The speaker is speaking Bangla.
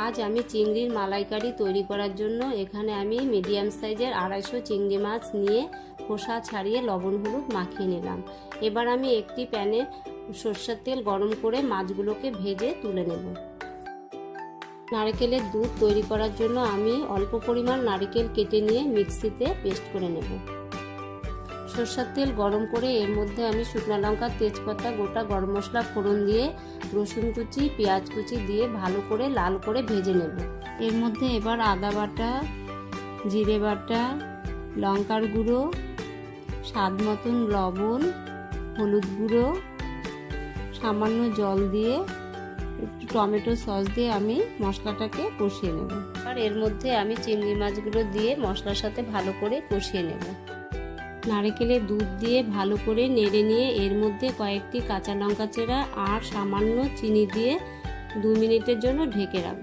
আজ আমি চিংড়ির মালাইকারি তৈরি করার জন্য এখানে আমি মিডিয়াম সাইজের 250 চিংড়ি মাছ নিয়ে খোসা ছাড়িয়ে লবণ হলুদ মাখিয়ে নিলাম। এবার আমি একটি প্যানে সরষের তেল গরম করে মাছগুলোকে ভেজে তুলে নেব। নারকেলের দুধ তৈরি করার জন্য আমি অল্প পরিমাণ নারকেল কেটে নিয়ে মিক্সিতে পেস্ট করে নেব। সরষের তেল গরম করে এর মধ্যে আমি শুকনো লঙ্কা, তেজপাতা, গোটা গরম মশলা ফোড়ন দিয়ে রসুন কুচি, পেঁয়াজ কুচি দিয়ে ভালো করে লাল করে ভেজে নেব। এর মধ্যে এবার আদা বাটা, জিরে বাটা, লঙ্কার গুঁড়ো, স্বাদ মতন লবণ, হলুদ গুঁড়ো, সামান্য জল দিয়ে একটু টমেটো সস দিয়ে আমি মশলাটাকে কষিয়ে নেব। আর এর মধ্যে আমি চিংড়ি মাছগুলো দিয়ে মশলার সাথে ভালো করে কষিয়ে নেব। নারকেলের দুধ দিয়ে ভালো করে নেড়ে নিয়ে এর মধ্যে কয়েকটি কাঁচা লঙ্কা চেরা আর সামান্য চিনি দিয়ে 2 মিনিটের জন্য ঢেকে রাখব।